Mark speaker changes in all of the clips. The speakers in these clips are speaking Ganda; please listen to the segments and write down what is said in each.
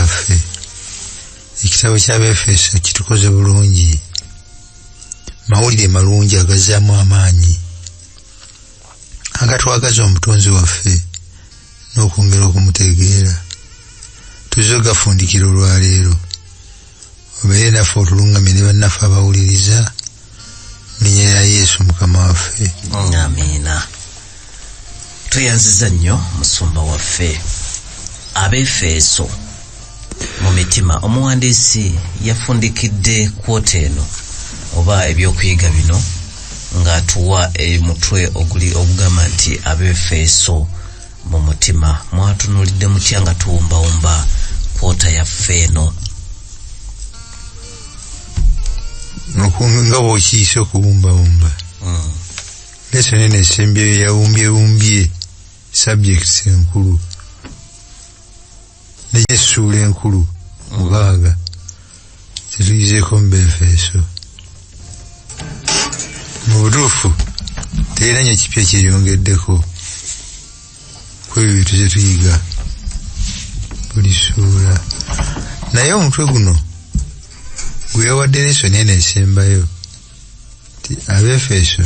Speaker 1: waffe. Ekitabo ky'Abaefeeso kitukoze bulungi, mawulire malungi agazzaamu amaanyi agatwagaza omutonzi waffe n'okwongera okumutegeera. Tuzze gafundikira olwaleero, obeere naffe otulungamire bannaffe abawuliriza, mu linnya lya Yesu Mukama waffe.
Speaker 2: Amiina. Tuyanziza nnyo musumba waffe. Abaefeeso mu mitima, omuwandiisi yafundikidde kwota eno oba ebyokuyiga bino ng'atuwa mutwe ogugamba nti Abaefeeso mu mutima. Mwatunulidde mutya nga tuwumbawumba kwota yaffe eno?
Speaker 1: Nga bw'okiise okuwumbawumba. Lesson eno esembyeyo yawumbyewumbye subjects enkulu n'essuula enkulu 6 zituyizeeko mu Baefeeso. Mu butuufu terina nnyo kipya kyeyongeddeko ku ebyo bye tuze tuyiga buli ssuula, naye omutwe guno gwe yawadde lesson eno esembayo ti Abaefeeso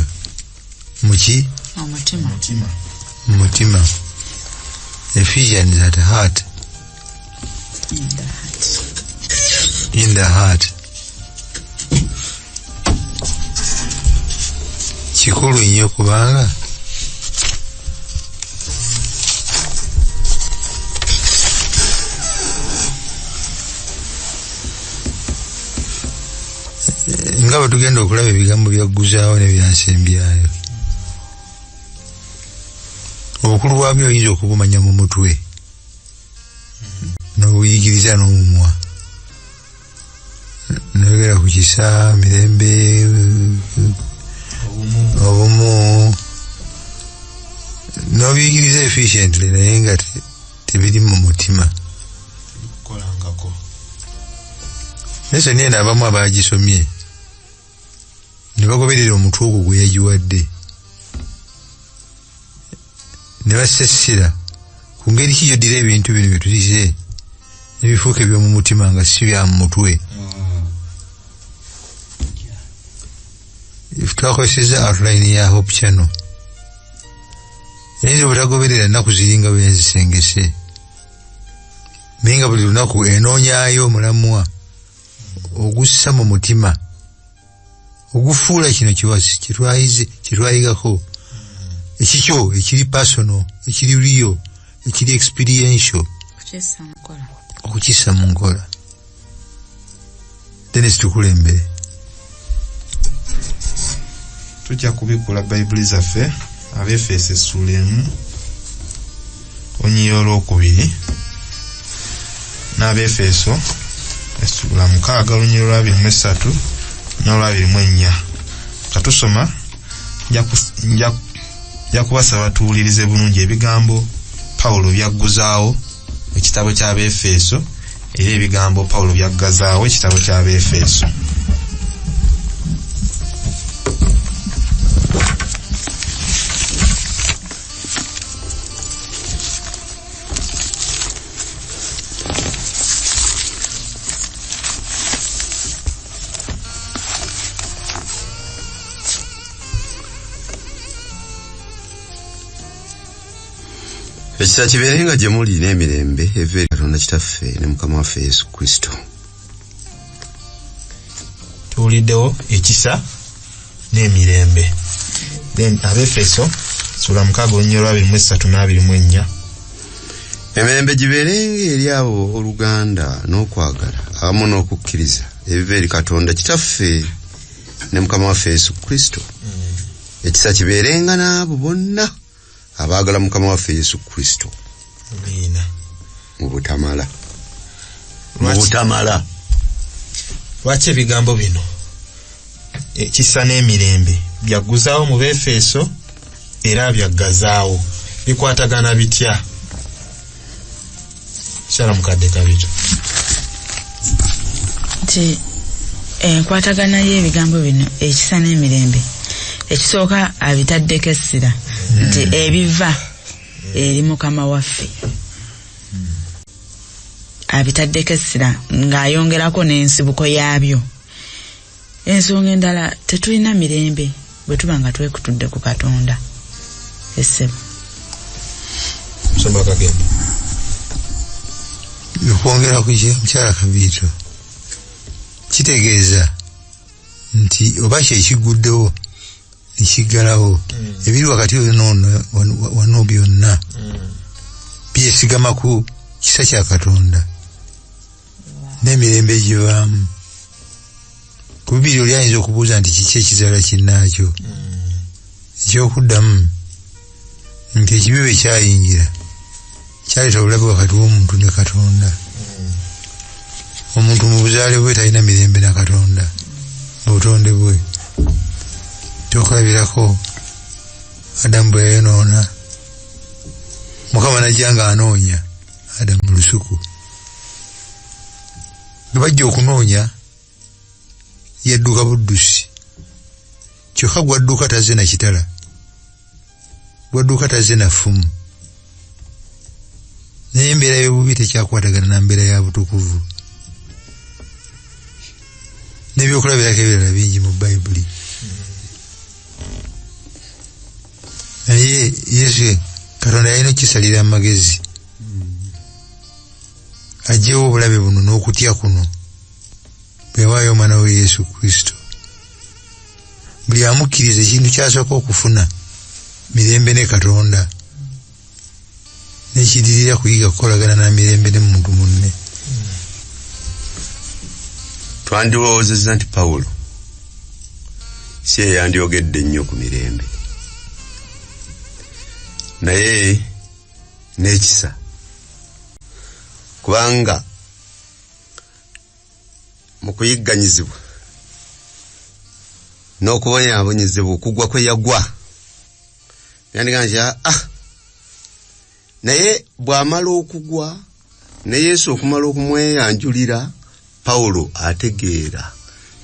Speaker 1: muki? Mutima. Ephesians at heart. In the heart. Kikulu nnyo kubanga nga bwe tugenda okulaba ebigambo byagguzaawo ne byasembyayo, obukulu bwabyo oyinza okubumanya mu mutwe n'obuyigiriza n'omumwa, noyogera ku kisa, mirembe, obumu, n'obiyigiriza efficiently naye nga tebiri mu mutima. Lesson eno abamu abagisomye ne bagoberera omutwe ogwo gwe yagiwadde ne basesera ku ngeri ki gy'oddira ebintu bino bye tulize ne bifuuka eby'omu mutima nga si bya mu mutwe. Twakozesezza outline ya Hope Channel. Eyinza obutagoberera ennaku ziringa bwe yazisengese, naye nga buli lunaku enoonyaayo omulamwa ogussa mu mutima ogufuula kino kiwasi kyetwayigako, ekikyo ekiri personal, ekiri real, ekiri experiential, okukissa mu nkola. Dennis tukulembere.
Speaker 3: Tujja kubikula Bayibuli zaffe Abaefeeso essuula 1 onyiyola 2 n'Abaefeeso essuula 6 onyiyola 23 n'olwa 24. Katusoma nja kubasaba tuwulirize bulungi ebigambo Pawulo byagguzaawo ekitabo ky'Abaefeeso era ebigambo Pawulo byaggazaawo ekitabo ky'Abaefeeso.
Speaker 4: Ekisa kibeerenga gye muli n'emirembe eva eri Katonda Kitaffe ne Mukama waffe Yesu Kristo.
Speaker 3: Tuwuliddewo ekisa n'emirembe. Then Abaefeeso sura 6 onyiyola 23 n' 24.
Speaker 4: Emirembe gibeerenga eri abo oluganda n'okwagala awamu n'okukkiriza ebiva eri Katonda Kitaffe ne Mukama waffe Yesu Kristo. Ekisa kibeerenga n'abo bonna abaagala Mukama waffe Yesu Kristo.
Speaker 3: Amiina.
Speaker 4: Mu butamala.
Speaker 3: Lwaki ebigambo bino ekisa n'emirembe byagguzaawo mu Baefeeso era byaggazaawo bikwatagana bitya? Kyala mukadde Kabito.
Speaker 5: Nti enkwatagana y'ebigambo bino ekisa n'emirembe, ekisooka abitaddeko essira nti ebiva eri Mukama waffe abitaddeko essira ng'ayongerako n'ensibuko yaabyo. Ensonga endala tetulina mirembe bwe tuba nga twekutudde ku Katonda. Essebo.
Speaker 3: Nsomba Kakembo.
Speaker 1: Okwongera ku mukyala Kabiito kitegeeza nti oba kyekiguddewo nekiggalawo ebiri wakati wano byonna byesigama ku kisa kya Katonda n'emirembe gibaamu. Ku bibiri oli ayinza okubuuza nti kiki ekizaala kinnaakyo. Ekyokuddamu nti ekibi bwe kyayingira kyaleeta obulabe wakati w'omuntu ne Katonda. Omuntu mu buzaale bwe talina mirembe na Katonda mu butonde bwe. Tokulabirako Adamu bwe yayonoona, Mukama najja nga anoonya Adamu lusuku. Bwe bajja okunoonya yadduka buddusi, kyokka gwadduka tazze na kitala, gwadduka tazze na ffumu. Naye embeera y'obubi tekyakwatagana na mbeera ya butukuvu. N'ebyokulabirako ebirala bingi mu Bayibuli. Naye Yesu Katonda yalina okukisalira amagezi aggyewo obulabe buno n'okutya kuno bwe yawaayo omwana we Yesu Kristo. Buli amukkiriza ekintu kyasooka okufuna mirembe ne Katonda, nekidirira kuyiga kukolagana na mirembe ne muntu munne.
Speaker 4: Twandiwoozezza nti Pawulo si yandiyogedde nnyo ku mirembe, naye n'ekisa, kubanga mu kuyigganyizibwa n'okubonyaabonyezebwa okugwa kwe yagwa yandiga nti naye bw'amala okugwa ne Yesu okumala okumweyanjulira, Pawulo ategeera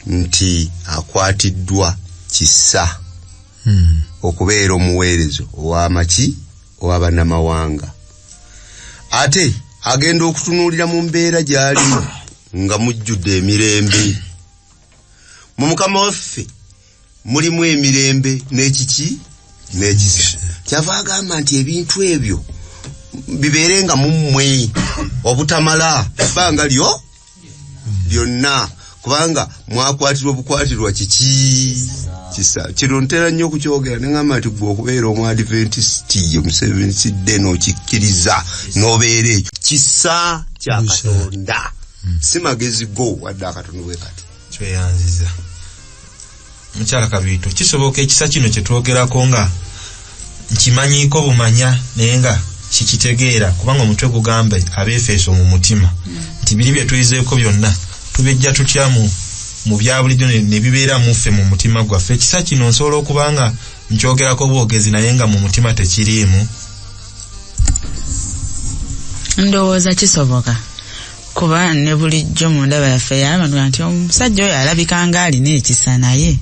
Speaker 4: nti akwatiddwa kisa okubeera omuweerezo ow'amaki ow'abannamawanga. Ate agenda okutunuulira mu mbeera gy'alimu nga mujjudde emirembe. Mu Mukama waffe mulimu emirembe n'ekiki n'ekisa. Kyava agamba nti ebintu ebyo bibeerenga mu mmwe obutamala ebbanga lyo byonna, kubanga mwakwatirwa obukwatirwa kiki kisa. Kino ntera nnyo okukyogera ne ngamba nti gwe okubeera omuadventisiti omusevensidde n'okikkiriza n'obeera ekyo kisa kya Katonda, si magezi go wadde akatono bwe kati.
Speaker 3: Kyeyanziza mukyala Kabiito, kisoboka ekisa kino kye twogerako nga nkimanyiiko bumanya naye nga kikitegeera, kubanga omutwe gugambe Abaefeeso mu mutima nti biri bye tuyizeeko byonna tubijja tutya mu bya bulijjo ne bibeera muffe mu mutima gwaffe. Ekisa kino nsobola okubanga nkyogerako bwogezi naye nga mu mutima tekiriimu.
Speaker 5: Ndowooza kisoboka, kuba ne bulijjo mu ndaba yaffe y'abantu nti omusajja oyo alabika nga alina ekisa naye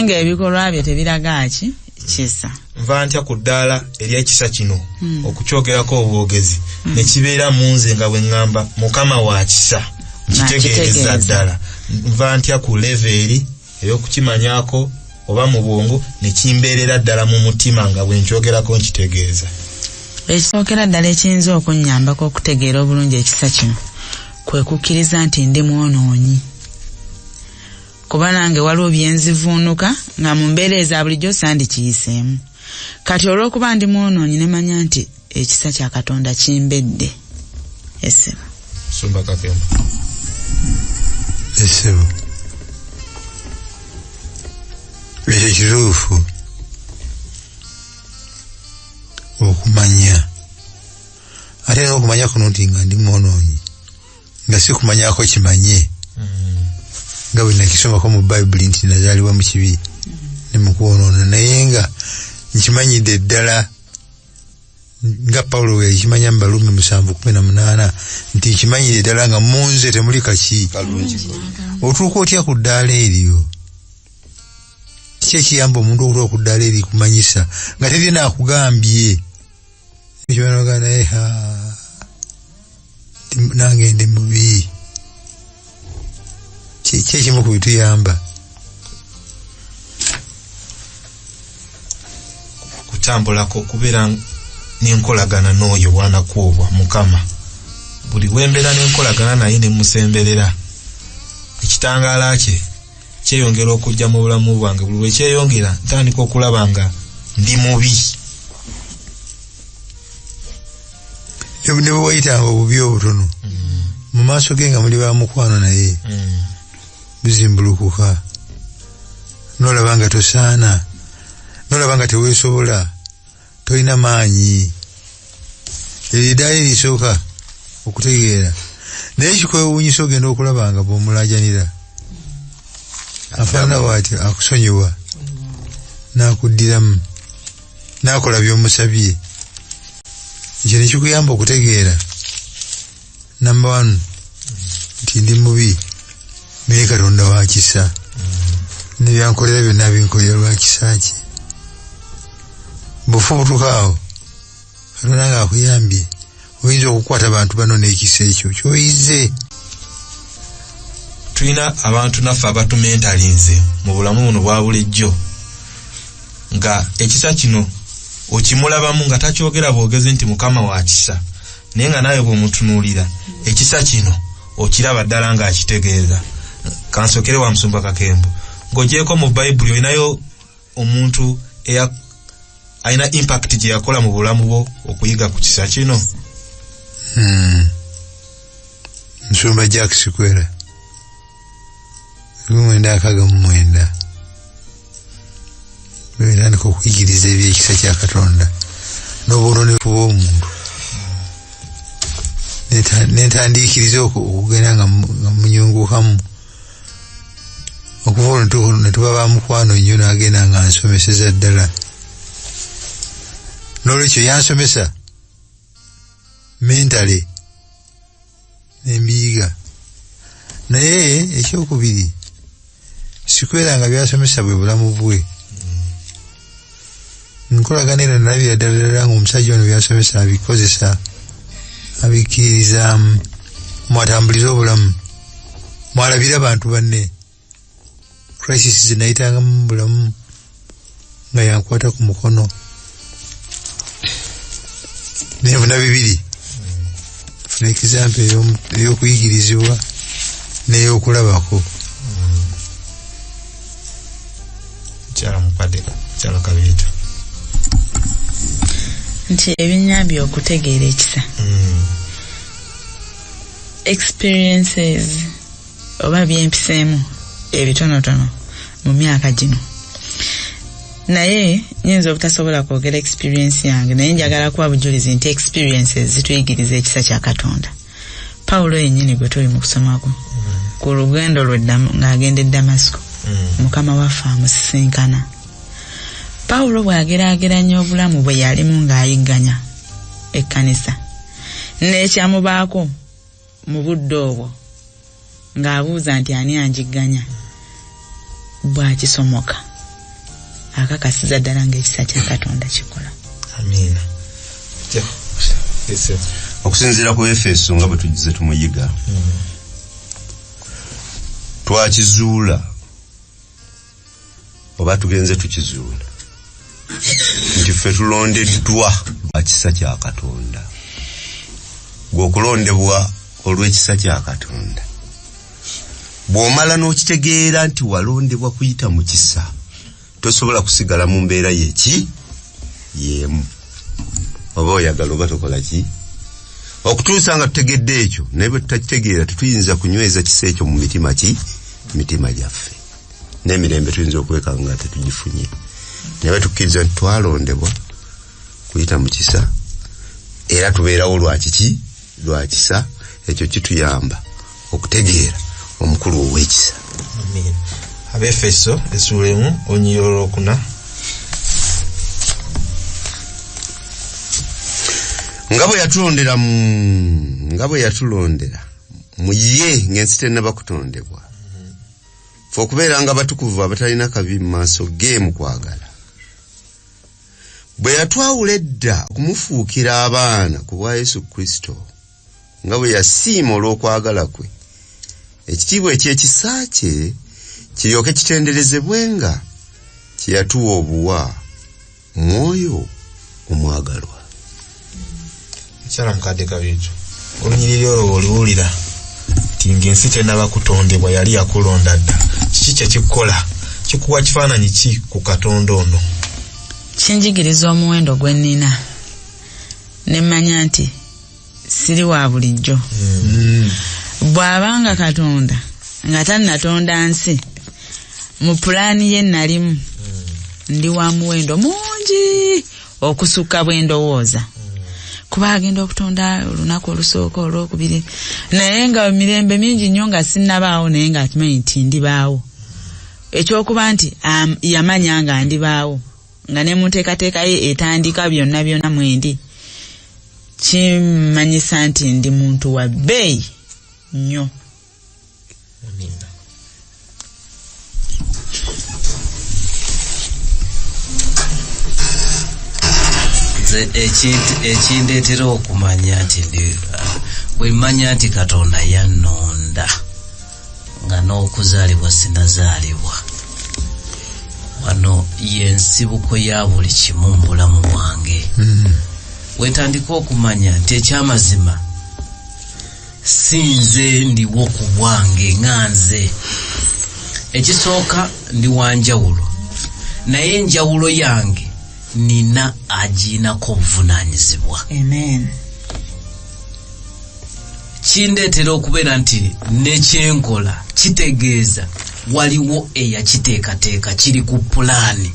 Speaker 5: ng'ebikolwa bye tebiraga ki kisa.
Speaker 3: Nva ntya ku ddaala ery'ekisa kino okukyogerako obwogezi ne kibeera mu nze nga bwe ŋŋamba Mukama wa kisa, nkitegeereza ddala. Nva ntya ku leveeri ey'okukimanyaako oba mu bwongo ne kimbeerera ddala mu mutima nga bwe nkyogerako nkitegeeza.
Speaker 5: Ekisookera ddala ekiyinza okunnyambako okutegeera obulungi ekisa kino kwe kukkiriza nti ndi mwonoonyi, kuba nange waliwo byenzivuunuka nga mu mbeera eza bulijjo sandikiyiseemu. Kati olw'okuba ndi mwonoonyi ne manya nti ekisa kya Katonda kimbedde. Essebo.
Speaker 3: Nsomba Kakembo.
Speaker 1: Essebo. Ekyo kituufu okumanya, ate n'okumanya kuno nti nga ndi mwonoonyi nga si kumanyako kimanye nga bwe nakisomako mu Bayibuli nti nazaalibwa mu kibi ne mu kwonoona, naye nga nkimanyidde ddala nga Pawulo bwe yakimanya mu Baluumi 7:18 nti nkimanyidde ddala nga mu nze temuli kaki. Otuuka otya ku ddaala eryo? Kiki ekiyamba omuntu okutuuka ku ddaala eri kumanyisa nga terina akugambye? Ekibanoga naye nange ndi mubi kimu ku bituyamba
Speaker 3: kutambulako kubeera n'enkolagana n'oyo bwanakuobwa Mukama. Buli wembeera n'enkolagana naye nemusemberera, ekitangaala kye kyeyongera okujja mu bulamu bwange. Buli lwekyeyongera ntandika okulaba nga ndi mubi.
Speaker 1: ne bwe wayitanga obubi obutono mu maaso ge nga muli ba mukwano naye bizimbulukuka, n'olaba nga tosaana, n'olaba nga teweesobola, tolina maanyi. Eryo eddaala erisooka okutegeera. Naye ekikwewuunyisa ogenda okulaba nga bw'omulajanira afaanana bw'atyo, akusonyiwa, n'akuddiramu, n'akola by'omusabye. Ekyo ne kikuyamba okutegeera number 1 nti ndi mubi naye Katonda wa kisa, nebyankolera byonna binkolera lwa kisa kye. Bufu butukaawo Katonda nga akuyambye, oyinza okukwata abantu bano n'ekisa ekyo kyoyize.
Speaker 3: Tulina abantu naffe abatumentalize mu bulamu buno bwa bulijjo, nga ekisa kino okimulabamu nga takyogera bwogezi nti Mukama wa kisa, naye nga naye bw'omutunuulira ekisa kino okiraba ddala ng'akitegeeza. Kansokere wa Musumba Kakembo, ng'ogyeko mu Bayibuli olinayo omuntu alina impact gye yakola mu bulamu bwo okuyiga ku kisa kino?
Speaker 1: Musumba Jack Sikwera 1969 bwetandika okuyigiriza ebyekisa kya Katonda n'obulonefu bw'omuntu, nentandiikiriza okugenda nga munyungukamu. Okuva olwo ne tuba ba mukwano nnyo, n'agenda nga nsomeseza ddala. N'olwekyo yansomesa mentale nembiyiga. Naye ekyokubiri, Sikwera nga byasomesa bwe bulamu bwe. Nkolaganira nalabira ddala nga omusajja ono byasomesa abikozesa, abikkiririzaamu, mwatambulira obulamu, mwalabira abantu banne. Crisis zinayitanga mu bulamu nga yankwata ku mukono, nenfuna 2. Funa ekizampe ey'okuyigirizibwa n'ey'okulabako.
Speaker 3: Kyala mupadde, kyala Kabiita.
Speaker 5: Nti ebinyambye okutegeera ekisa. Experiences oba byempiseemu ebitonotono mu myaka gino. Naye nyinza obutasobola kwogera experience yange, naye njagala kuba bujulizi nti experiences zituyigiriza ekisa kya Katonda. Pawulo yennyini gwe tuli mu kusomako ku lugendo lwe ng'agenda e Damasiko, Mukama waffe amusisinkana. Pawulo bw'ageraageranya obulamu bwe yalimu ng'ayigganya ekkanisa n'ekyamubaako mu budde obwo ng'abuuza nti ani anjigganya, bw'akisomoka akakasiza ddala ng'ekisa kya Katonda kikola.
Speaker 3: Amiina.
Speaker 4: Okusinziira ku Efeso nga bwe tugize tumuyiga, twakizuula oba tugenze tukizuula nti ffe tulondeddwa lwa kisa kya Katonda. Gw'okulondebwa olw'ekisa kya Katonda, bw'omala n'okitegeera nti walondebwa kuyita mu kisa, tosobola kusigala mu mbeera y'eki yeemu. Oba oyagala oba tokola ki, okutuusa nga tutegedde ekyo. Naye bwe tutakitegeera tetuyinza kunyweza kisa ekyo mu mitima gyaffe, n'emirembe tuyinza okwekanga nga tetugifunye. Naye tukkiriza nti twalondebwa kuyita mu kisa, era tubeerawo lwa kisa. Ekyo kituyamba okutegeera omukulu ow'ekisa.
Speaker 3: Amiina. Abaefeeso essula 1 onyiyo 4.
Speaker 4: nga bwe yatulondera mu ye ng'ensi tennaba kutondebwa, ffe okubeera nga batukuvu abatalina kabi mu maaso ge mu kwagala. Bwe yatwawula edda okumufuukira abaana ku bwa Yesu Kristo, nga bwe yasiima olw'okwagala kwe. Ekitiibwa eky'ekisa kye kiryoke kitenderezebwenga kye yatuwa obuwa mwoyo omwagalwa.
Speaker 3: Kyala mukadde kabiito olunyiriri olwo oliwulira nti ng'ensi tennaba kutondebwa yali yakulonda dda. Kiki kye kikola? Kikuwa kifaananyi ki ku Katonda ono?
Speaker 5: Kinjigiriza omuwendo gwe nnina ne mmanya nti siri wa bulijjo. Bw'abanga Katonda nga tannatonda nsi mu pulaani ye nalimu ndi wa muwendo mungi okusukka bwe ndowooza. Kuba agenda okutonda olunaku olusooka olwokubiri naye nga mirembe mingi nnyo nga sinnabaawo naye nga atimanyi nti ndibaawo. Ekyokuba nti yamanya nga ndibaawo nga ne munteekateeka ye etandika byonna byonna mwendi kimanyisa nti ndi muntu wa bbeeyi nnyo.
Speaker 2: Ekindeetera okumanya nti bwe mmanya nti Katonda yannonda nga n'okuzaalibwa sinazaalibwa. Wano y'ensibuko ya buli kimu mu bulamu bwange. Wetandika okumanya nti ekyamazima si nze ndiwo ku bwange nga nze. Ekisooka ndi wa njawulo naye enjawulo yange nina agiinako obuvunaanyizibwa.
Speaker 5: Amen.
Speaker 2: Kindeetera okubeera nti nekyenkola kitegeeza waliwo eyakiteekateeka kiri ku pulaani.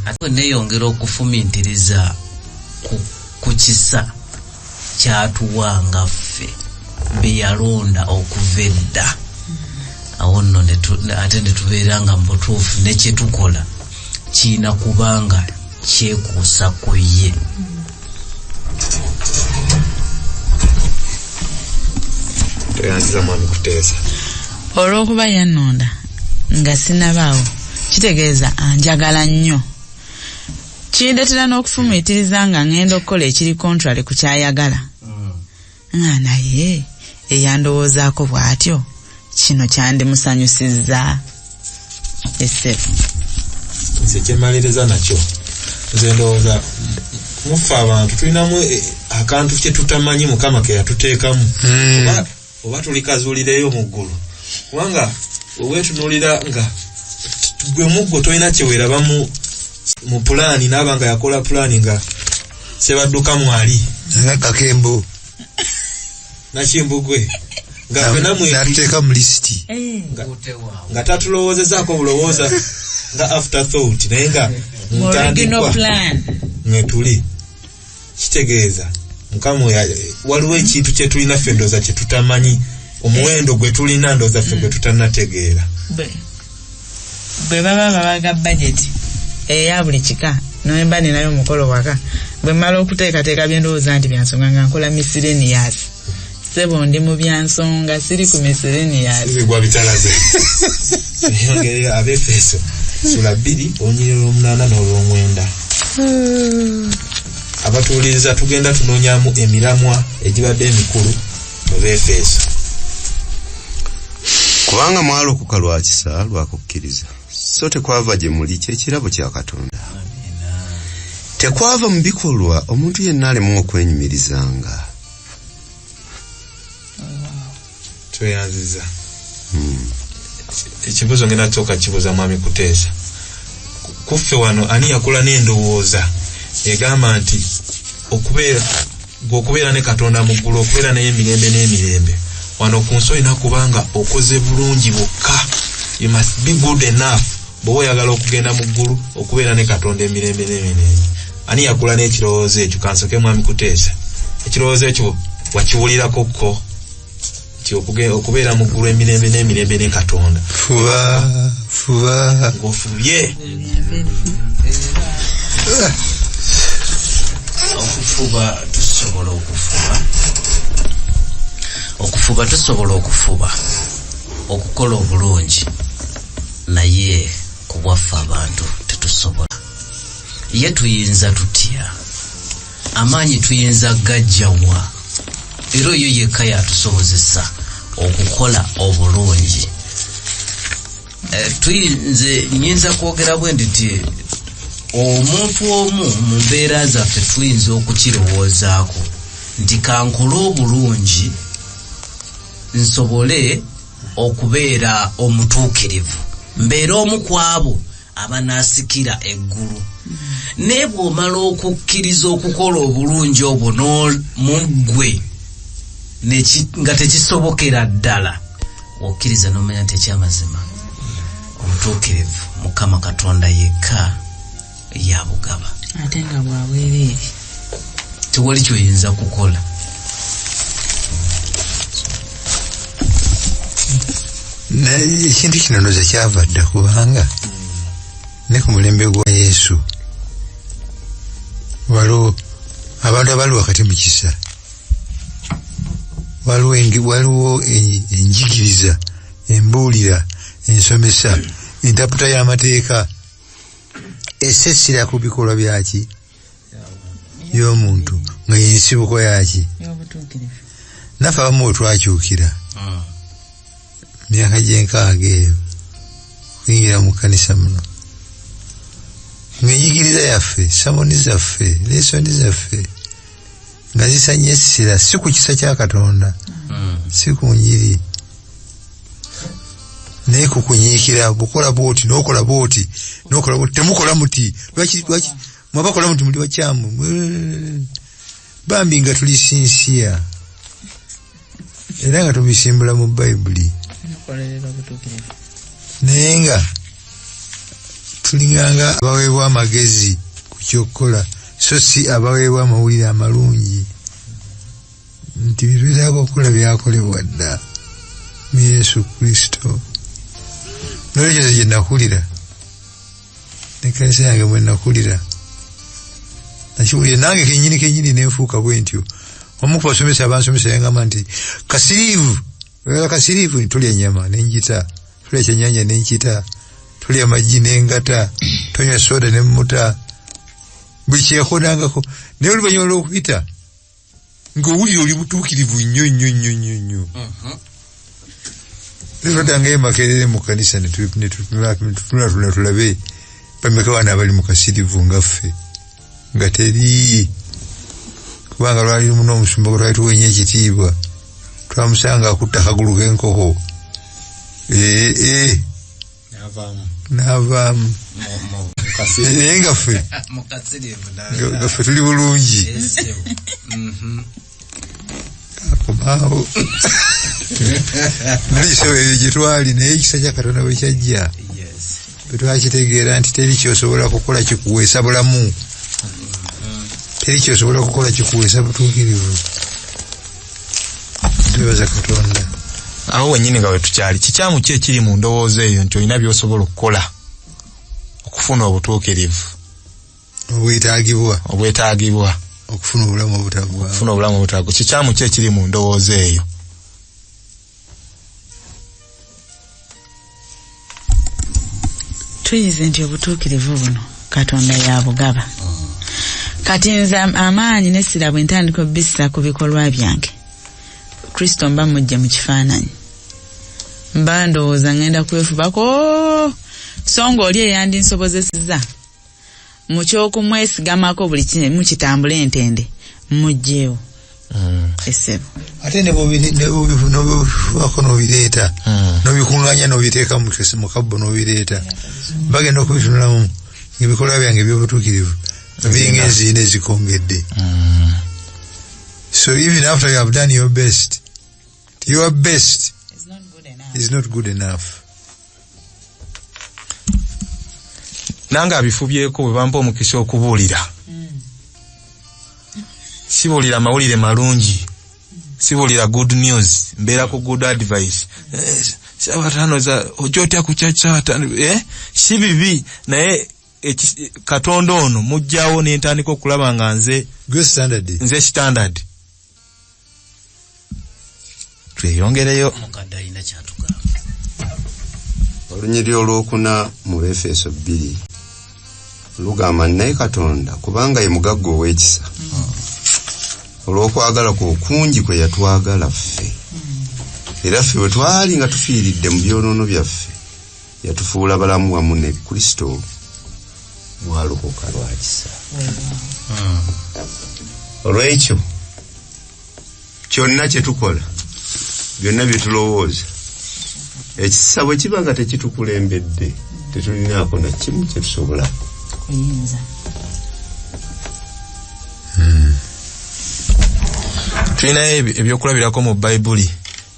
Speaker 2: Ate neeyongera okufumintiriza ku kisa kyatuwanga ffe be yalonda okuva edda. Awo nno ate ne tubeera nga mu butuufu ne kye tukola kiina kubanga kyekuusa ku ye.
Speaker 3: Toyanziza mwami kuteesa.
Speaker 5: Olw'okuba yannonda nga sinnabaawo kitegeeza anjagala nnyo. Kindeetera n'okufumiitiriza nga ngenda okukola ekiri contrary ku kyayagala. Nga naye eyandowoozaako bw'atyo kino kyandimusanyusizza.
Speaker 3: Nze kyemaliriza nakyo nze ndowooza muffe abantu tulinamu akantu kye tutamanyi Mukama ke yatuteekamu. Oba tuli kazuulireyo mu ggulu. Kubanga weetunuulira nga gwe muggo tolina kye weeraba mu pulaani n'aba nga yakola pulaani nga sebadduka mwali.
Speaker 1: Kakembo.
Speaker 3: Nakimbugwe. Nga fenamwe
Speaker 1: nateeka mu lisiti.
Speaker 3: Nga tatulowoozezaako bulowooza nga afterthought naye nga
Speaker 5: original plan.
Speaker 3: Tuli kitegeeza Mukama waliwo ekintu kye tulina ffe ndooza kye tutamanyi. Omuwendo gwe tulina ndooza ffe gwe tutannategeera.
Speaker 5: Bwe baba babaga budget eya buli kika nomba ninayo omukolo waka bwe mmala okuteekateeka bye ndowooza nti byansonga nga nkola miscellaneous. Sebo ndi mu byansonga siri ku miscellaneous.
Speaker 3: Zigwa bitalaze. Yongere Abaefeeso sura 2 onyiriro 8 n'olw'omwenda. Abatuuliriza tugenda tunoonyamu emiramwa egibadde emikulu mu Abaefeeso.
Speaker 4: Kubanga mwalokoka lwa kisa lwa kukkiriza so tekwava gye muli ky'ekirabo kya Katonda. Tekwava mu bikolwa omuntu yenna alemu okwenyumirizanga.
Speaker 3: Tweyanziza. Ekibuzo ngenda tusooka kibuuza mwami kuteesa. Kuffe wano ani yakola n'endowooza egamba nti okubeera ne Katonda mu ggulu okubeera naye emirembe n'emirembe wano ku nsi olina kubanga okoze bulungi bwokka. You must be good enough bw'oba oyagala okugenda mu ggulu okubeera ne Katonda emirembe n'emirembe. Ani yakola n'ekirowoozo ekyo? Kansoke mwami kuteesa. Ekirowoozo ekyo wakiwulirako ko nti okubeera mu ggulu emirembe n'emirembe ne Katonda.
Speaker 1: Fuba.
Speaker 3: Ng'ofubye. Okufuba tusobola okufuba.
Speaker 2: Okufuba tusobola okufuba okukola obulungi naye ku bwaffe abantu tetusobola. Ye tuyinza tutya amaanyi tuyinza gajjawa era yo yekka yatusobozesa okukola obulungi. Tuyinze nyinza kwogera bwe nti omuntu omu mu mbeera zaffe tuyinza okukirowoozaako nti kankole obulungi nsobole okubeera omutuukirivu, mbeera omu ku abo abanaasikira eggulu. Naye bw'omala okukkiriza okukola obulungi obwo muggwe nga tekisobokera ddala, okkiriza n'omanya nti ekyamazima omutuukirivu Mukama Katonda yekka yabugaba.
Speaker 5: Ate nga bwabwereere
Speaker 2: tewali kyoyinza kukola.
Speaker 1: Ekintu kino ndoza kyava dda, kubanga ne ku mulembe gwa Yesu waliwo abantu abali wakati mu kisa, waliwo enjigiriza, embuulira, ensomesa, entaputa y'amateeka esesira ku bikolwa byaki y'omuntu nga yensibuko yaki naffe abamu twakyukira myaka gyenkaaga eyo kuyingira mu kanisa muno ng'enjigiriza yaffe, samoni zaffe, lesoni zaffe nga zisanyesira si ku kisa kya Katonda, si ku njiri, naye kukunyiikira bukola bwoti n'okola bwoti n'okola bwoti, temukola muti lwaki mwabakola muti muli bakyamu bambi nga tuli sinsiya era nga tubisimbula mu Bayibuli, naye nga tulinganga abaweebwa amagezi ku kyokkola so si abaweebwa amawulire amalungi nti bitwetaaga okukola byakolebwa dda mu Yesu Kristo. Nolwekyo gye nakulira n'ekkanisa yange bwe nakulira nakiwulira nange kennyini nenfuuka bwe ntyo. Omu ku basomesa abansomesa yangamba nti kasiriivu tulya ennyama n'enjita, tulya ekyennyanja n'enkita, tulya amaggi n'engata, tonywa soda n'emmuta, buli kyekonangako. Naye oluvannyuma lw'okuyita ng'owulira oli mutuukirivu nnyo twatangayo makerere mu kanisa netunatula tulabe bameka wana abali mu kasirivu ngaffe nga teri, kubanga lwali lumu n'omusumba gwe twali tuwenye ekitiibwa twamusanga akutta akagulu k'enkoko n'avaamu naye ngaffe tuli bulungi akomaawo nalikisobola ebyo gye twali, naye ekisa kya Katonda bwe kyajja bwe twakitegeera nti teri kyosobola kukola kikuweesa bulamu, teri kyosobola kukola kikuweesa butuukirivu. Twebaza Katonda.
Speaker 3: Awo wennyini nga wetukyali, kikyamu ki ekiri mu ndowooza eyo nti olina byosobola okukola okufuna obutuukirivu obwetaagibwa
Speaker 1: okufuna obulamu obutagwa?
Speaker 3: Kikyamu ki ekiri mu ndowooza eyo?
Speaker 5: tuyize nti obutuukirivu buno Katonda yabugaba. Kati nze amaanyi n'essira bwe ntandika obbisira ku bikolwa byange, Kristo mba mujja mu kifaananyi, mba ndowooza ngenda kwefubako so ng'oli eyandinsobozesezza mu ky'okumwesigamako buli kimu kitambule entende mujjeewo essebo.
Speaker 1: Ate ne bw'obifubako n'obireeta n'obikuŋŋaanya n'obiteeka mu kabbo n'obireeta, bagenda okubitunulamu ebikolwa byange by'obutuukirivu biringa enziina ezikongedde. So even after you have done your best is not good enough.
Speaker 3: Nange abifubyeko bwe bampa omukisa okubuulira, sibuulira mawulire malungi, sibuulira good news, mbeera ku good advice. Sabatano za ojotya ku church Sabatano, si bibi, naye Katonda ono mujjawo n'entandika okulaba nga nze standard. Tweyongereyo.
Speaker 2: Mukadde alina kyatugamba.
Speaker 4: Olunyiriri olwokuna mu Abaefeeso 2 lugamba naye Katonda kubanga ye mugagga ow'ekisa olw'okwagala kwe kungi kwe yatwagala ffe era ffe bwe twali nga tufiiridde mu byonoono byaffe yatufuula balamu wamu ne Kristo mwalokoka lwa kisa. Olw'ekyo kyonna kye tukola byonna bye tulowooza ekisa bwe kiba nga tekitukulembedde tetulinaako na kimu kye tusobola
Speaker 5: kuyinza.
Speaker 3: Tulinayo ebyokulabirako mu Bayibuli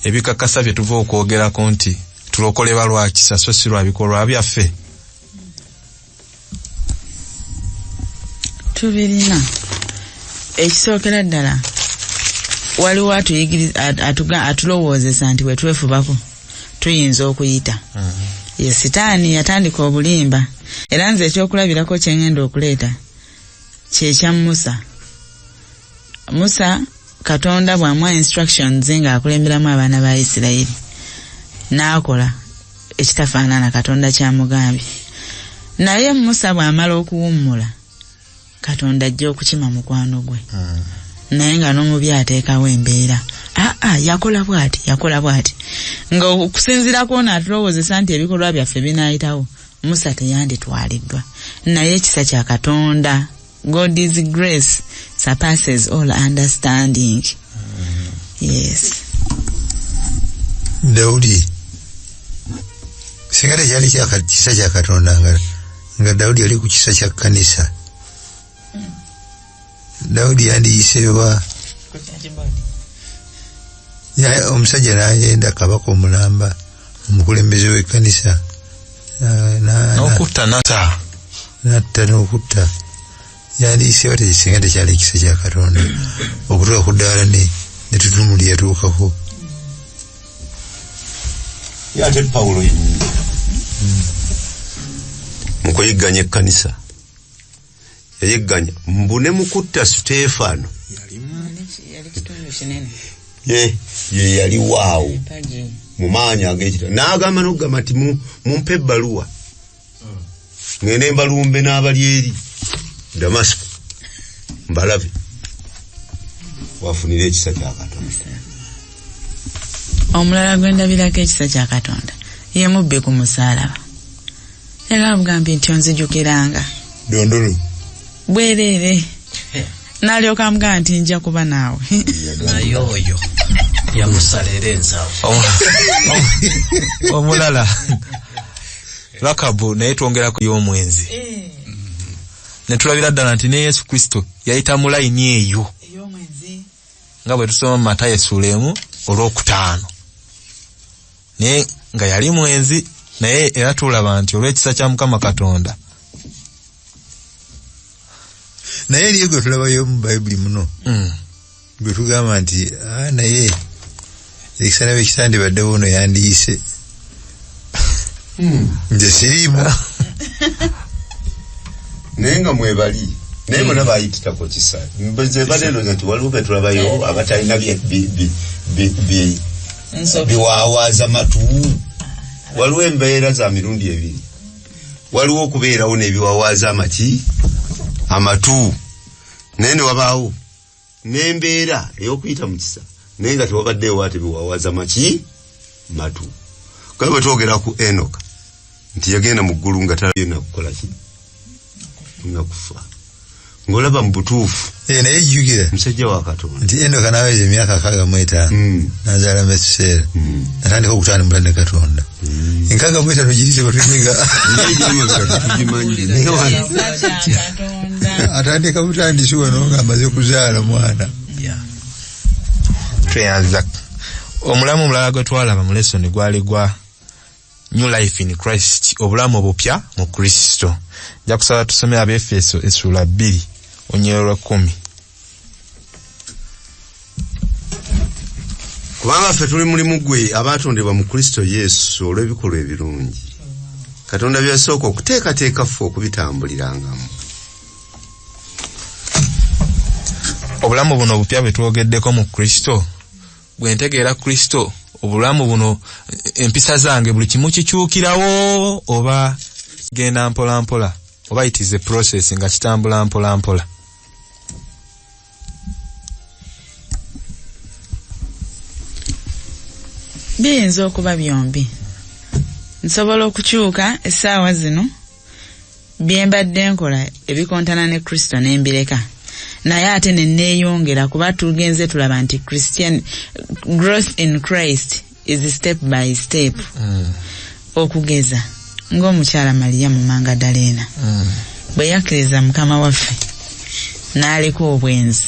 Speaker 3: ebikakasa bye tuva okwogerako nti tulokolebwa lwa kisa so si lwa bikolwa byaffe.
Speaker 5: Tubirina ekisookera ddala waliwo atulowoozesa nti wetwefubako tuyinza okuyita. Ye sitaani yatandika obulimba era nze ekyokulabirako kyengenda okuleeta kyekya Musa Katonda bw'amuwa instructions ng'akulemberamu abaana ba Isirayiri n'akola ekitafaanana Katonda kyamugambye. Naye Musa bw'amala okuwummula Katonda ajja okukima mukwano gwe. Naye nga n'omubi ateekawo embeera. Yakola bw'ati. Nga okusinziirako ono atulowoozesa nti ebikolwa byaffe binaayitawo, Musa teyanditwaliddwa. Naye ekisa kya Katonda, God's grace surpasses all understanding. Yes.
Speaker 1: Daudi singa tekyali kisa kya Katonda nga Daudi yali ku kisa kya kanisa. Daudi yandiyisewa omusajja n'ayenda kabaka omulamba omukulembeze w'ekkanisa
Speaker 3: n'okutta
Speaker 1: n'okutta yandiyisewa singa tekyali ekisa kya Katonda okutuuka ku ddaala ne tutumuli yatuukako.
Speaker 4: Ate Pawulo mu kuyigganya ekkanisa yayigganya mbune mukutta Siteefano ye yali waawo mu maanyi ag'ekitalo n'agamba n'okugamba nti mumpe ebbaluwa ngende mbalumbe n'abali eri Damasiko mbalabe wafunira ekisa kya Katonda.
Speaker 5: Omulala gwendabirako ekisa kya Katonda ye mubbi ku musaalaba era bugambye nti onzijukiranga
Speaker 4: dondolo
Speaker 5: bwereere n'alyoka amugamba nti nja kuba naawe.
Speaker 2: Naye oyo yamusalira ensawo.
Speaker 3: Omulala Lakabu naye twongerako y'omwenzi ne tulabira ddala nti ne Yesu Kristo yayita mu layini eyo nga bwe tusoma mu Matayo essula 1:5 naye nga yali mwenzi naye era tulaba nti olw'ekisa kya Mukama Katonda.
Speaker 1: Naye eriyo gwe tulabayo mu Bayibuli muno gwe tugamba nti naye ekisa nabe kitandibaddewo ono yandiyise nze siriimu
Speaker 4: naye nga mwebali naye bona bayititako kisa balelooza nti waliwo be tulabayo abatalina biwaawaza matu. Waliwo embeera za mirundi ebiri. Waliwo okubeerawo n'ebiwaawaza amatu naye ne wabaawo n'embeera ey'okuyita mu kisa naye nga tewabaddeewo ate biwaawaza matu. Kale bwe twogera ku Enoka nti yagenda mu ggulu nga talina kukola ki nakufa ng'olaba mu butuufu
Speaker 1: naye jjukira
Speaker 4: musajja wa Katonda
Speaker 1: nti Enoka n'aweza emyaka 65 n'azaala Metuseera natandika okutambula ne Katonda. 65 girize batujiga atandika butandisi wano nga amaze kuzaala mwana.
Speaker 3: Tweyanza omulamu omulala gwe twalaba mu lesoni gwali gwa New Life in Christ, obulamu obupya mu Kristo. Nja kusaba tusome Abaefeeso essula 2:10.
Speaker 4: Kubanga ffe tuli mulimu gwe abatondebwa mu Kristo Yesu olw'ebikolwa ebirungi Katonda byasooka okuteekateeka ffe okubitambulirangamu.
Speaker 3: Obulamu buno obupya bwe twogeddeko mu Kristo bwe ntegeera Kristo obulamu buno empisa zange buli kimu kikyukirawo oba genda mpola mpola oba it is a process nga kitambula mpola mpola.
Speaker 5: biyinza okuba byombi. Nsobola okukyuka essaawa zino byembadde nkola ebikontana ne Kristo n'embireka, naye ate ne neeyongera kuba tugenze tulaba nti Christian growth in Christ is step by step. Okugeza ng'omukyala Mariyamu Magdalena bwe yakkiriza Mukama waffe n'aleka obwenzi,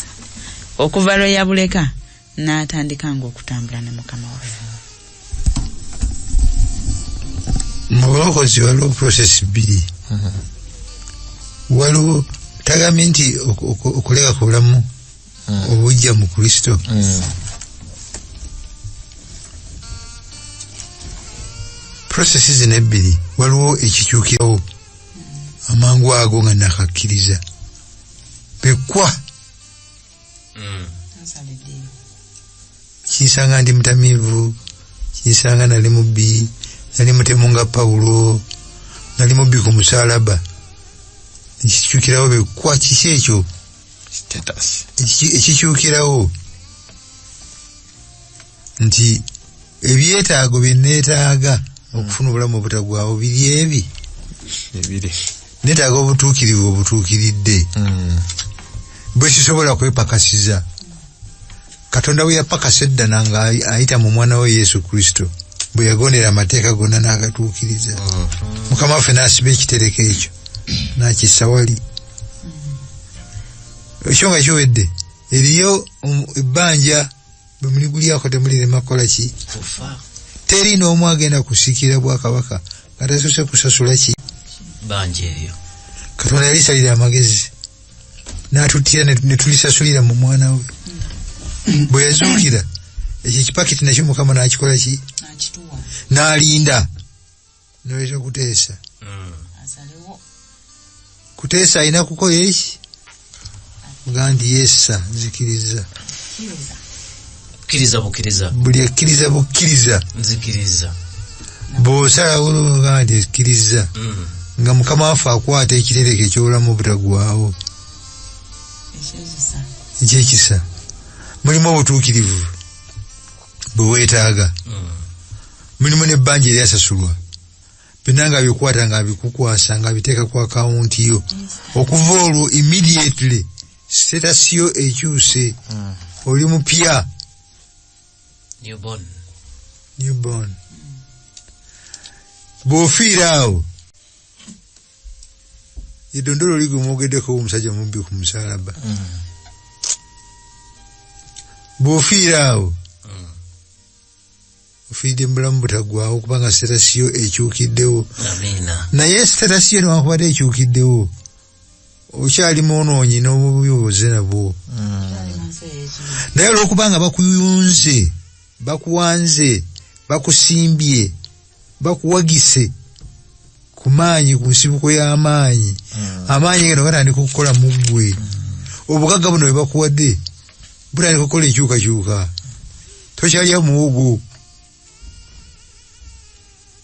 Speaker 5: okuva lwe yabuleka n'atandika ng'okutambula ne Mukama waffe.
Speaker 1: Mu bulokozi waliwo process bbiri. Waliwo tagambye nti okuleka ku bulamu obujja mu Kristo. Processes zino ebbiri, waliwo ekikyukirawo amangu ago nga nakakkiriza bekwa kinsanga ndi mutamiivu, kinsanga nali mubbi, nali mutemu nga Pawulo, nali mubbi ku musaalaba. Ekikyukirawo bekwa kiki ekyo ekikyukirawo nti ebyetaago bye neetaaga okufuna obulamu obutagwawo biri ebiri. Neetaaga obutuukirivu obutuukiridde. Bwe sisobola kwepakasiza. Katonda bwe yapakasa eddana nga ayita mu mwana we Yesu Kristo, bwe yagondera amateeka gonna n'agatuukiriza. Mukama waffe n'asiba ekitereko ekyo n'akissa wali. Ekyo nga kiwedde, eriyo ebbanja bwe muligulyako temulirema kukola ki? Teri n'omu agenda kusiikira Bwakabaka nga tasoose kusasula ki?
Speaker 2: Banja eyo.
Speaker 1: Katonda yalisalira amagezi n'atuttira ne tulisasulira mu mwana we. Bwe yazuukira ekyo ekipakiti nakyo Mukama n'akikola ki? N'alinda n'oleeta kuteesa. Kuteesa alina kukola eki? Gandi yessa nzikiriza.
Speaker 2: Bukkiriza.
Speaker 1: Buli akkiriza bukkiriza.
Speaker 2: Nzikiriza.
Speaker 1: Bw'osalawo gandi ekkiriza. Nga Mukama waffe akwata ekitereke eky'obulamu obutagwawo. Ekyekisa. Mulimu obutuukirivu bwe weetaaga. Mulimu n'ebbanja eryasasulwa. Byonna nga bikwata nga bikukwasa nga biteeka ku akawunti yo. Okuva olwo immediately status yo ekyuse. Oli mupya. Newborn. Bw'ofiira awo eddondolo ligwe mwogeddeko omusajja mubbi ku musaalaba. Bw'ofiira awo ofiiridde mu bulamu butagwawo kubanga status yo ekyukiddewo. Naye status yo newankubadde ekyukiddewo, okyali mwonoonyi n'obubi obuze nabwo. Naye olw'okubanga bakuyunze, bakuwanze, bakusimbye, bakuwagise ku maanyi, ku nsibuko y'amaanyi, amaanyi gano gatandika okukola mu ggwe. Obugagga buno bwe bakuwadde butandika okukola enkyukakyuka. Tokyalya muwogo,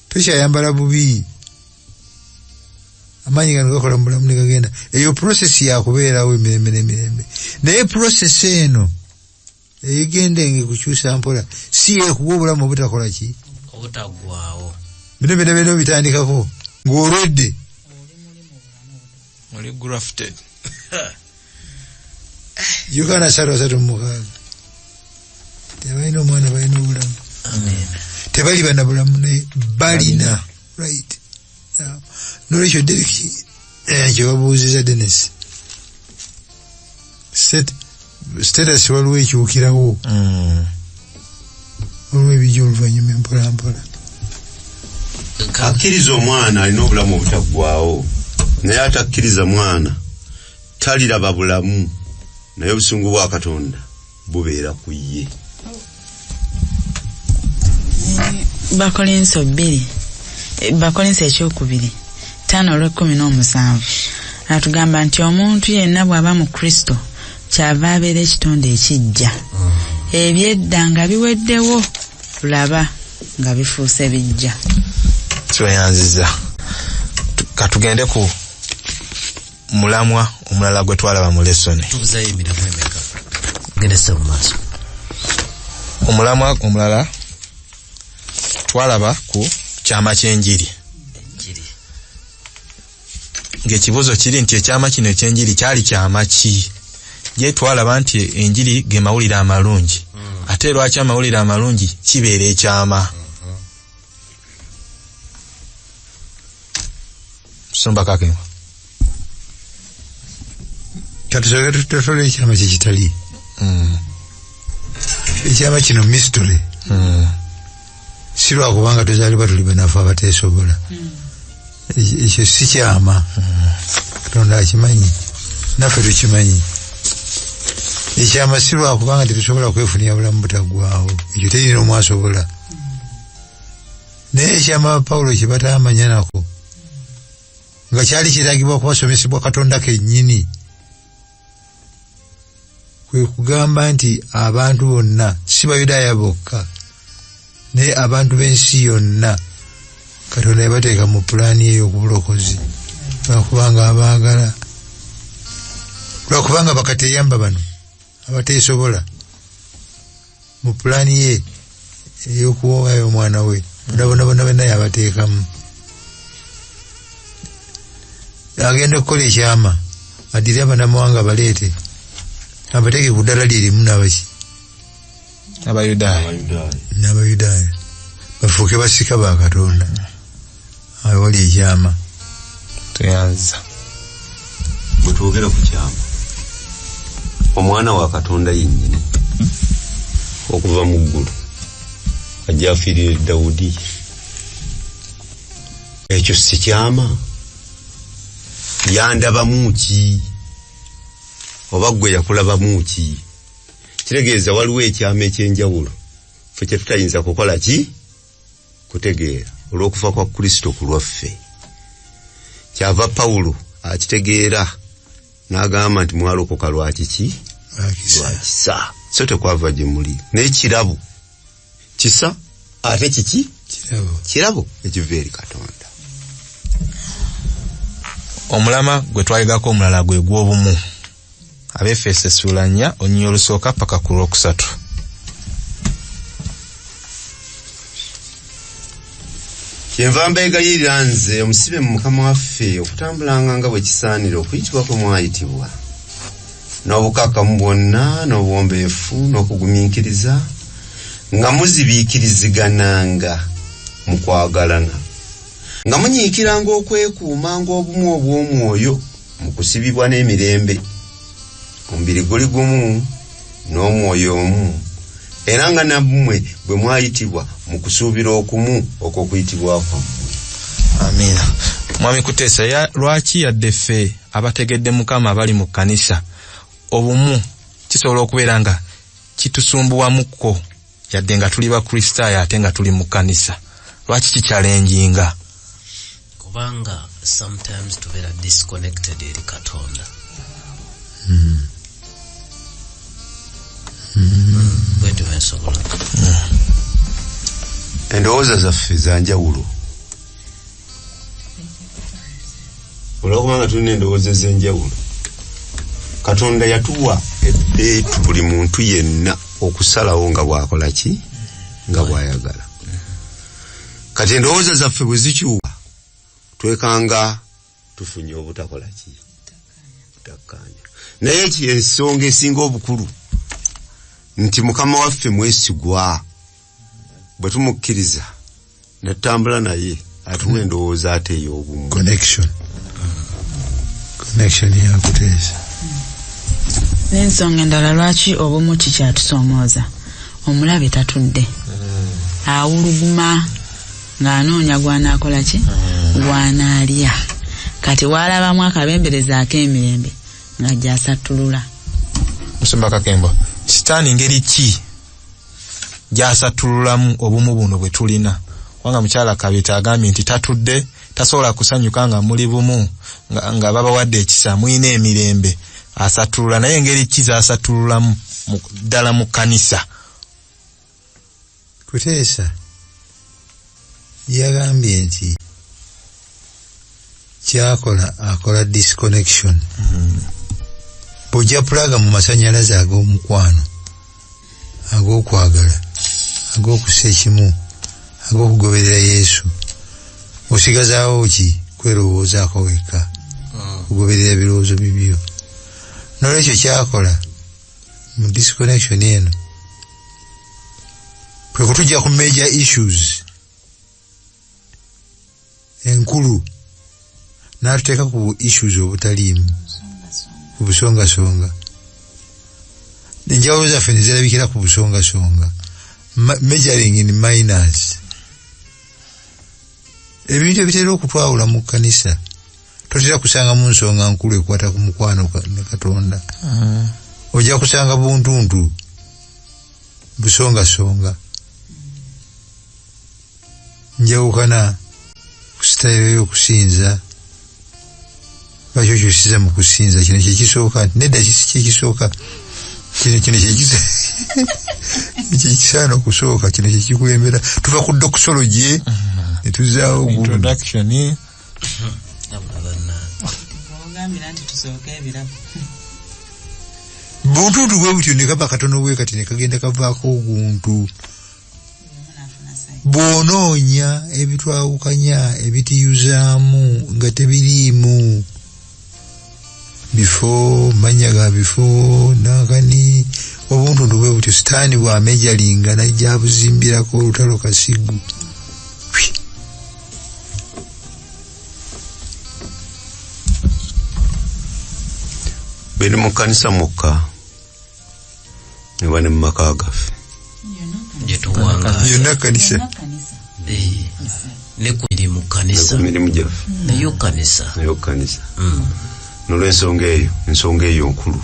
Speaker 1: tokyayambala bubi. Amaanyi gano gakola mu bulamu ne gagenda. Eyo process yakubeerawo emirembe n'emirembe. Naye process eno eyigendenge kukyusa mpola si ekuwa obulamu obutakola ki?
Speaker 2: Obutagwawo.
Speaker 1: Bino bitandikako ng'olwedde.
Speaker 3: Oli grafted.
Speaker 1: Yokaana 3:36. Tebalina omwana balina obulamu.
Speaker 2: Amen.
Speaker 1: Tebali bana bulamu naye balina. Right. Nolwekyo Dereki kye babuuziza Dennis. Status waliwo ekyukirawo. Waliwo ebijja oluvannyuma empolampola.
Speaker 4: Akkiriza omwana alina obulamu obutaggwawo, naye atakkiriza mwana taliraba bulamu, naye obusungu bwa Katonda bubeera ku ye.
Speaker 5: Bakolinso 2 Bakolinso 5:17 atugamba nti omuntu yenna bw'aba mu Kristo kyava abeera ekitonde ekijja. Ebyedda nga biweddewo, laba nga bifuuse bijja.
Speaker 3: Tweyanziza. Katugende ku mulamwa omulala gwe twalaba mu lesson.
Speaker 2: Tubuzayo emiramu emeka. Genda mu maaso.
Speaker 3: Omulamwa omulala twalaba ku kyama kyenjiri ng'ekibuzo kiri nti ekyama kino ekyenjiri kyali kyama ki je twalaba nti enjiri ge mawulire amalungi ate lwaki amawulire amalungi kibeera ekyama Musumba Kakembo
Speaker 1: katutole ekyama kyekitali ekyama kino mystery si lwakubanga tuzaalibwa tuli banafu abateesobola ekyo si kyama Katonda akimanyi naffe tukimanyi ekyama si lwakubanga tetusobola kwefunira bulamu butaggwaawo ekyo terina omwasobola naye ekyama Pawulo kye bataamanya nako nga kyali kiragibwa kubasomesebwa Katonda kennyini kwe kugamba nti abantu bonna si Bayudaaya bokka naye abantu b'ensi yonna Katonda yabateeka mu pulaani ye y'okubulokozi lwakubanga abaagala lwakubanga bakateyamba bano abateesobola mu pulaani ye ey'okuwaayo omwana we bonna yabateekamu agenda okukola ekyama adire abanamawanga baleete abateeke ku ddala lyerimu n'Abayudaaya bafuuke basika ba Katonda awali ekyama
Speaker 3: tuyanza
Speaker 4: bwe twogera ku kyama omwana wa Katonda yennyini okuva mu ggulu ajja afiirire Dawudi ekyo si kyama yandabamu ki oba gwe yakulabamu ki kitegeeza waliwo ekyama ekyenjawulo ffe kye tutayinza kukola ki kutegeera olw'okufa kwa Kristo ku lwaffe kyava Pawulo akitegeera n'agamba nti mwalokoka lwakiki lwakisa so tekwava gye muli naye kirabo kisa ate kiki kirabo ekiva eri Katonda
Speaker 3: omulama gwe twayigako omulala gwe gw'obumu Abaefeeso essula 4 onyinyo olusooka paka ku lwokusatu
Speaker 4: kyenva mbeegayirira nze omusibe mu Mukama waffe okutambulanga nga bwe kisaanira okuyitibwa kwe mwayitibwa n'obukakamu bwonna n'obuwombeefu n'okugumiikiriza nga muzibiikirizigananga mu kwagalana nga munyiikiranga okwekuumanga obumu obw'omwoyo mu kusibibwa n'emirembe omubiri guli gumu n'omwoyo omu era nga nammwe bwe mwayitibwa mu kusuubira okumu okw'okuyitibwa kwammwe.
Speaker 3: Amina. Mwami Kuteesa lwaki yadde ffe abategedde Mukama abali mu kkanisa obumu kisobola okubeera nga kitusumbuwamukko yadde nga tuli bakristaayo ate nga tuli mu kkanisa lwaki kikyalenjinga
Speaker 2: kubanga sometimes tubeera disconnected eri Katonda bwetu bensobola
Speaker 4: endowooza zaffe za njawulo olwokubanga tulina endowooza ez'enjawulo Katonda yatuwa ebbeetu buli muntu yenna okusalawo nga bwakola ki nga bwayagala kati endowooza zaffe bwe zikyuka twekanga tufunye obutakola ki butakkaanya naye ensonga esinga obukulu nti Mukama waffe mwesigwa bwe tumukkiriza netambula naye atuwa endowooza ate ey'obumu
Speaker 1: connection ya Kuteesa
Speaker 5: n'ensonga endala lwaki obumu kikyatusomooza omulabe tatudde awuluguma ng'anoonya gwanaakola ki gwanaalya kati waalabamu akabembereza ak'emirembe ng'ajja asattulula.
Speaker 3: Musumba Kakembo sitaani ngeri ki gy'asattululamu obumu buno bwe tulina wanga mukyala Kabita agambye nti tatudde tasobola kusanyuka nga muli bumu nga babawadde ekisa muyina emirembe asattulula naye engeri ki z'asattululamu ddala mu kkanisa.
Speaker 1: Kuteesa yagambye nti kyakola akola disconnection bw'ojja pulaga mu masanyalaze ag'omukwano ag'okwagala ag'okussa ekimu ag'okugoberera Yesu. Osigazaawo ki? Kwerowoozaako wekka, kugoberera ebirowoozo bibyo. N'olwekyo kyakola mu disconnection eno kwe kutujja ku major issues enkulu n'atuteeka ku issues obutaliimu, ku busongasonga. Enjawulo zaffe ne zirabikira ku busongasonga, majoring in minors. Ebintu ebitera okutwawula mu kkanisa totera kusanga mu nsonga nkulu ekwata ku mukwano ne Katonda. Ojja kusanga buntuntu, busongasonga. Njawukana ku sitayiro y'okusinza, lwaki okyusiza mu kusinza? Kino kyekisooka, nedda kyekisooka, kino kyekisaana okusooka, kino kyekikulembera. Tuva ku doxology ne tuzaawo
Speaker 3: introduction.
Speaker 1: buntuntu bwe butyo ne kaba katono bwe kati ne kagenda kavaako oguntu. Bw'onoonya ebitwawukanya ebitiyuzaamu nga tebiriimu, bifo manya ga bifo nakani, obuntuntu bwe butyo sitaani bw'amejalinga najja buzimbirako olutalo Kasigu.
Speaker 4: Biri mu kkanisa mukka ne bane mu maka gaffe
Speaker 1: yonna kkanisa
Speaker 2: ne ku mirimu kkanisa,
Speaker 4: mirimu gyaffe
Speaker 2: nayo kkanisa.
Speaker 4: N'olw'ensonga eyo, ensonga eyo nkulu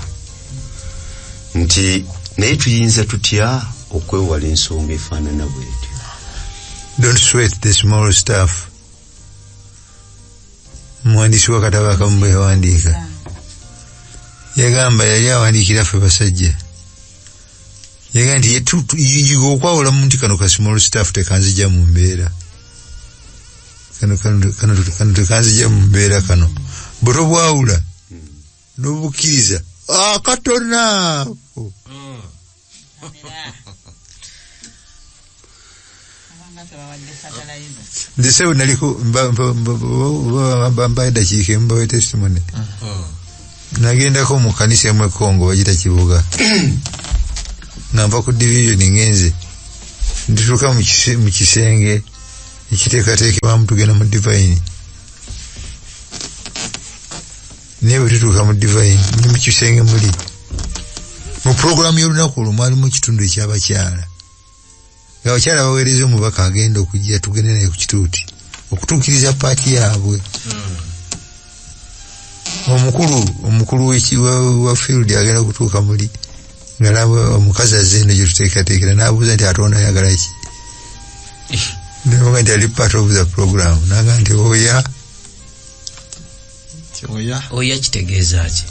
Speaker 4: nti naye tuyinza tutya okwewala ensonga efaanana bwetyo.
Speaker 1: Don't sweat the small stuff. Muwandiisi w'akatabo akamu bwe yawandiika yagamba, yali awandiikira ffe basajja, yagamba nti okwawula mu nti kano ka small stuff tekanzija mu mbeera, kano tekanzija mu mbeera, kano bwe tobwawula n'obukkiriza akatona ako. Ndise bwe naliko mbaye dakiika mbawe testimony. Nagendako mu kanisa emu Kongo bagita Kibuga nga nva ku division ngenze ndituuka mu kisenge ekiteekateekebwamu tugenda mu divine. Naye bwe tutuuka mu divine ni mu kisenge muli mu programu y'olunaku olwo mwalimu ekitundu eky'abakyala, ng'abakyala baweereza omubaka agenda okujja tugende naye ku kituuti okutuukiriza paati yaabwe. Omukulu wa field agenda okutuuka muli nga nabwe omukazi azze eno gye tuteekateekera n'abuuza nti ate ono ayagala ki? Naga nti ali part of the program. Naga nti oya
Speaker 2: kitegeeza ki?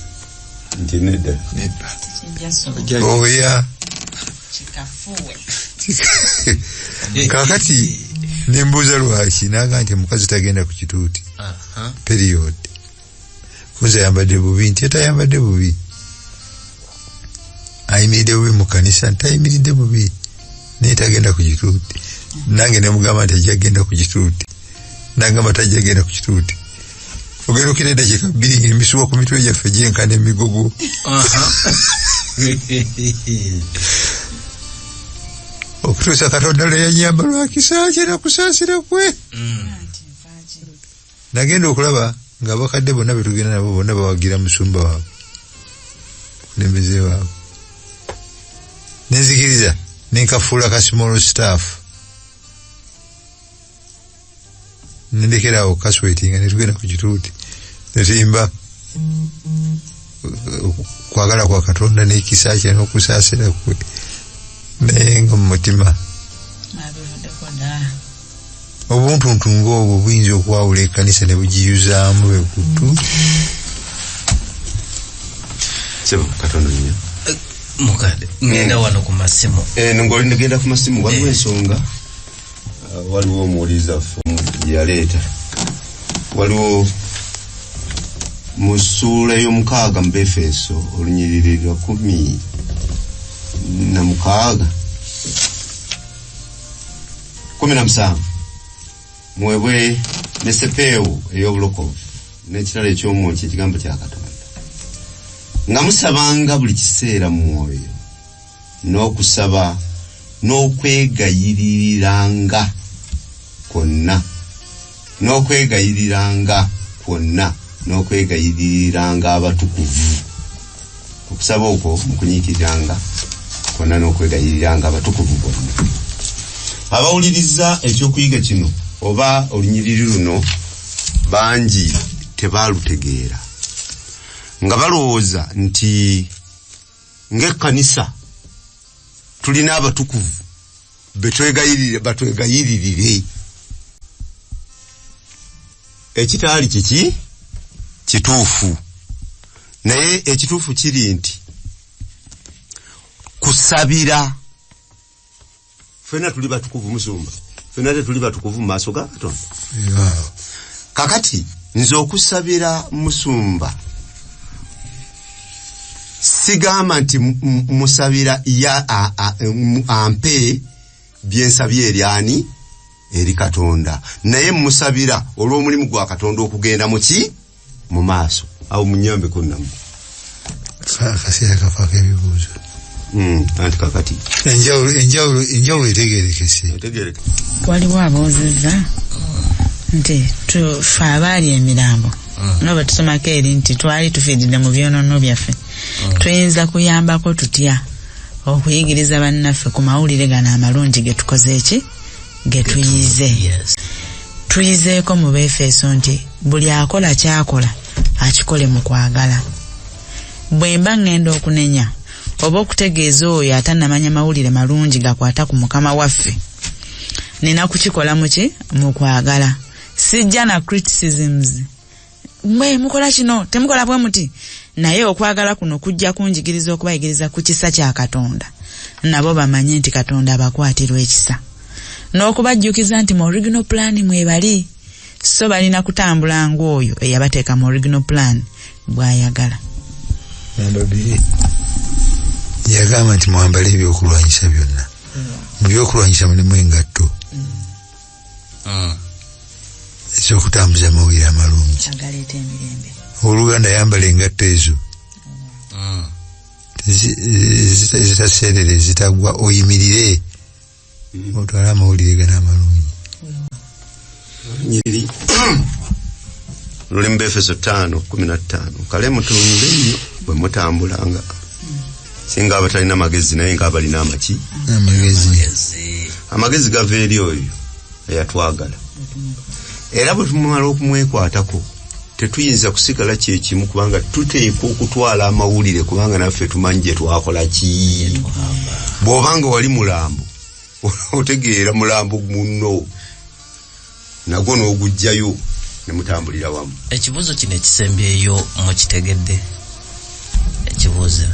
Speaker 4: Nti nedda
Speaker 1: oya kakati nembuuza lwaki? Naga nti omukazi tagenda ku kituuti period. Kunze ayambadde bubi, nti tayambadde bubi, ayimiridde bubi mu kanisa, ntayimiridde bubi, naye tagenda ku kituuti. Nange ne mugamba nti ajja genda ku kituuti, nagamba tajja genda ku kituuti. Ogenda okira eddakiika 2 emisuwa ku mitwe gyaffe gyenkana emigogo. Okutuusa Katonda lwe yanyamba lwakisa kye nakusaasira kwe. Nagenda okulaba ng'abakadde bonna be tugenda nabo bonna bawagira musumba waabwe, kulembeze waabwe. Nenzikiriza nenkafuula ka small staff, nendekerawo kaswetinga ne tugenda ku kituuti ne tuyimba kwagala kwa Katonda n'ekisa kye n'okusaasira kwe, naye nga mu mutima obuntuntu ng'obwo buyinza okwawula ekkanisa ne bugiyuzaamu bekutu.
Speaker 4: Sebo Katonda nnyo
Speaker 2: mukadde ngenda wano ku masimu
Speaker 4: ng'oli negenda ku masimu waliwo ensonga, waliwo omuwuliza gye yaleeta, waliwo mu ssuula y'omukaaga mu Abaefeeso olunyiriri lwa 16 17 mwebwe nesepeo ey'obulokovu n'ekitala eky'omwoki ekigambo kya Katonda nga musabanga buli kiseera mu mwoyo n'okusaba n'okwegayiriranga kwonna n'okwegayiriranga abatukuvu. Okusaba okwo mukunyiikiranga kwonna n'okwegayiriranga abatukuvu bonna. Abawuliriza ekyokuyiga kino oba olunyiriri luno bangi tebaalutegeera nga balowooza nti ng'ekkanisa tulina abatukuvu batwegayiririre. Ekitaali kiki kituufu, naye ekituufu kiri nti kusabira. Fena tuli batukuvu musumba, fena tetuli batukuvu mu maaso ga Katonda. Kakati nze okusabira musumba sigamba nti musabira ya ampe byensabye eryani eri Katonda, naye musabira olw'omulimu gwa Katonda okugenda muki mu maaso. Awo munyambe kunnamu
Speaker 1: akaseera kafaako ebibuuzo.
Speaker 4: Anti kakati
Speaker 1: enjawulo etegeerekese.
Speaker 5: Waliwo aboozezza nti tufe abaali emirambo nga bwe tusomako eri nti twali tufiiridde mu byonoono byaffe, tuyinza kuyambako tutya okuyigiriza bannaffe ku mawulire gano amalungi ge tukoze eki ge tuyize. Tuyizeeko mu Abaefeeso nti buli akola kyakola akikole mu kwagala. Bwe mba ngenda okunenya oba okutegeeza oyo atannamanya mawulire malungi gakwata ku Mukama waffe, nina kukikola muki mu kwagala. Sijja na criticisms, mwe mukola kino temukola bwe muti, naye okwagala kuno kujja kunjigiriza okubayigiriza ku kisa kya Katonda, nabo bamanye nti Katonda abakwatirwa ekisa, n'okubajjukiza nti mu original plan mwebali, so balina kutambula ng'oyo eyabateeka mu original plan bw'ayagala.
Speaker 1: Namba 2 yagamba nti mwambale ebyokulwanyisa byonna. Mu byokulwanyisa mulimu engatto ez'okutambuza amawulire amalungi.
Speaker 5: Agaleeta emirembe.
Speaker 1: Oluganda yambala engatto ezo zitaseerere zitagwa, oyimirire otwale amawulire gana amalungi.
Speaker 4: Nyiri luli mu Efeso 5:15 kale mutunule nnyo bwe mutambulanga, singa abatalina magezi naye nga abalina amaki amagezi gava eri oyo eyatwagala. Era bwe tumala okumwekwatako tetuyinza kusigala kyekimu, kubanga tuteeka okutwala amawulire, kubanga naffe tumanyi gye twakola ki. Bw'obanga wali mulambo otegeera mulambo munno nagwo n'ogujjayo ne mutambulira wamu.
Speaker 2: Ekibuuzo kino ekisembyeyo mukitegedde? Ekibuuzo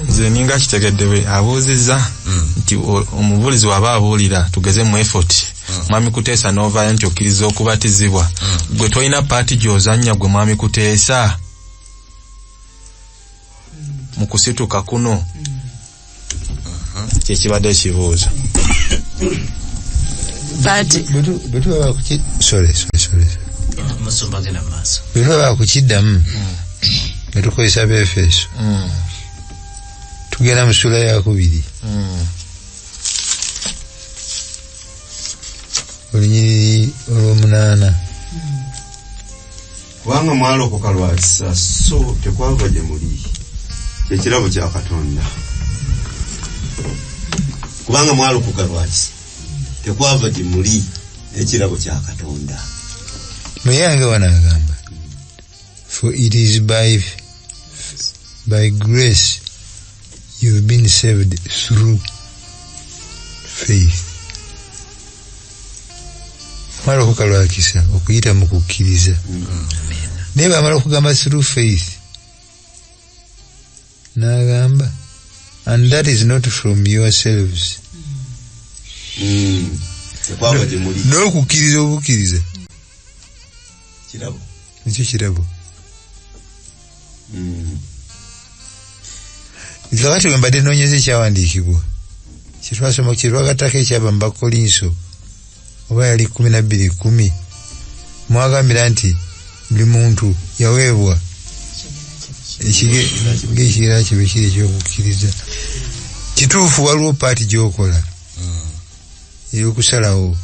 Speaker 3: nze ninga kitegedde we abuuzizza nti omubuulizi waba abuulira tugeze mu effort mwami Kuteesa n'ovaayo nti okkiriza okubatizibwa, gwe tolina paati gy'ozannya gwe mwami Kuteesa mu kusituka kuno. Kyekibadde ekibuuzo.
Speaker 1: Bwe kukiddamu ne tukozesa Abaefeeso tugenda mu ssula ya 2 olunyiriri olw'omunaana.
Speaker 4: Kubanga mwalokoka lwa kisa, so tekwava gye muli, kyekirabo kya Katonda. Kubanga mwalokoka lwa kisa, tekwava gye muli, ekirabo kya Katonda.
Speaker 1: Muyange wanagamba, for it is by grace you've been saved through faith. Mwalokoka lwa kisa, okuyita mu kukkiriza. Naye bamala okugamba through faith, n'agamba and that is not from yourselves. N'okukkiriza obukkiriza ekyo kirabo. Kakati bwe mbadde noonyeza ekyawandiikibwa kyetwasoma kyetwagattako ekyaba mu Bakolinso oba yali 12:10 mwagambira nti buli muntu yaweebwa ekigera kibe kiri ekyokukkiriza. Kituufu waliwo paati gyokola eyokusalawo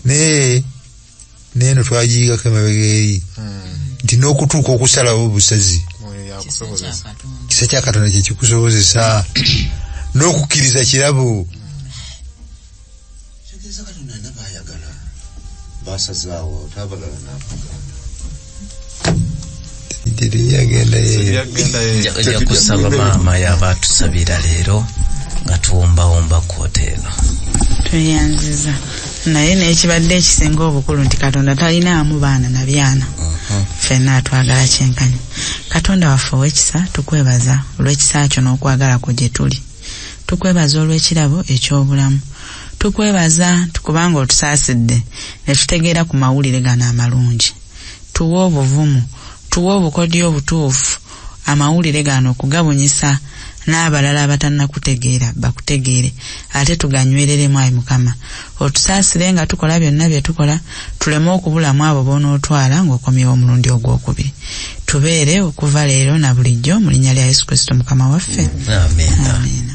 Speaker 1: naye neno twagiyigako emabega eri nti n'okutuuka okusalawo obusazi kisa kya Katonda kyekikusobozesa n'okukkiriza kirabo.
Speaker 4: Basazaawo tabagala
Speaker 2: ojja kusaba maama yaba atusabira leero nga tuwombawomba kwoteeno
Speaker 5: tweyanziza naye n'ekibadde ekisinga obukulu nti Katonda talinaamu baana na byana ffenna atwagala kyenkanya. Katonda waffe ow'ekisa tukwebaza olw'ekisa kyo n'okwagala kwo gye tuli. Tukwebaza olw'ekirabo eky'obulamu. Tukwebaza tukubanga otusaasidde ne tutegeera ku mawulire gano amalungi. Tuwe obuvumu, tuwe obukodyo obutuufu amawulire gano okugabunyisa n'abalala abatannakutegeera bakutegeere ate tuganywereremu Ayi Mukama. Otusaasire nga tukola byonna bye tukola tuleme okubulamu abo b'onootwala ng'okomyewo omulundi ogwokubiri. Tubeere okuva leero na bulijjo mu linnya lya Yesu Kristo Mukama waffe.
Speaker 2: Amen.